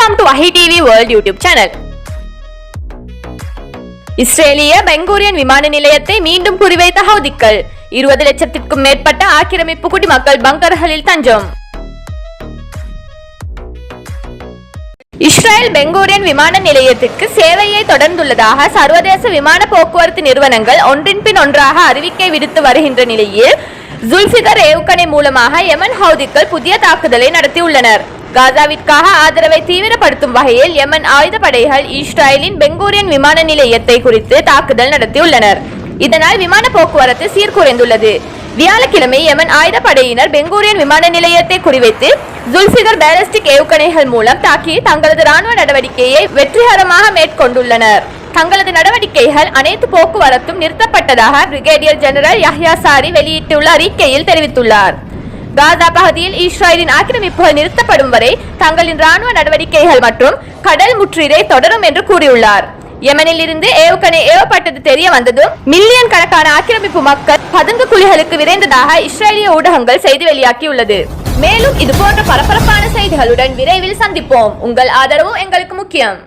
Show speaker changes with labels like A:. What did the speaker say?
A: Welcome to Wahi TV World YouTube channel. இஸ்ரேலிய பெங்கூரியன் விமான நிலையத்தை மீண்டும் குறிவைத்த ஹவுதிகள் 20 லட்சத்திற்கும் மேற்பட்ட ஆக்கிரமிப்பு குடிமக்கள் பங்கர்களில் தஞ்சம். இஸ்ரேல் பெங்கூரியன் விமான நிலையத்திற்கு சேவையை தொடர்ந்துள்ளதாக சர்வதேச விமான போக்குவரத்து நிறுவனங்கள் ஒன்றின் பின் ஒன்றாக அறிவிக்கை விடுத்து வருகின்ற நிலையில் ஜுல்ஃபிகர் ஏவுகணை மூலமாக யமன் ஹவுதிகள் புதிய தாக்குதலை நடத்தியுள்ளனர். காசாவிற்காக ஆதரவை தீவிரப்படுத்தும் வகையில் யமன் ஆயுதப்படைகள் இஸ்ரேலின் பெங்கூரியன் விமான நிலையத்தை குறித்து தாக்குதல் நடத்தியுள்ளனர். இதனால் விமான போக்குவரத்து சீர்குலைந்துள்ளது. வியாழக்கிழமை யமன் ஆயுதப்படையினர் பெங்கூரியன் விமான நிலையத்தை குறிவைத்து ஜுல்ஃபிகர் பாலிஸ்டிக் ஏவுகணைகள் மூலம் தாக்கி தங்களது ராணுவ நடவடிக்கையை வெற்றிகரமாக மேற்கொண்டுள்ளனர். தங்களது நடவடிக்கைகள் அனைத்து போக்குவரத்தும் நிறுத்தப்பட்டதாக பிரிகேடியர் ஜெனரல் யஹ்யா சாரி வெளியிட்டுள்ள அறிக்கையில் தெரிவித்துள்ளார். காசா பகுதியில் இஸ்ரேலின் ஆக்கிரமிப்புகள் நிறுத்தப்படும் வரை தங்களின் ராணுவ நடவடிக்கைகள் மற்றும் கடல் முற்றுகை தொடரும் என்று கூறியுள்ளார். யமனில் இருந்து ஏவுகணை ஏவப்பட்டது தெரிய வந்ததும் மில்லியன் கணக்கான ஆக்கிரமிப்பு மக்கள் பதுங்கு குழிகளுக்கு விரைந்ததாக இஸ்ரேலிய ஊடகங்கள் செய்தி வெளியாகியுள்ளது. மேலும் இது போன்ற பரபரப்பான செய்திகளுடன் விரைவில் சந்திப்போம். உங்கள் ஆதரவு எங்களுக்கு முக்கியம்.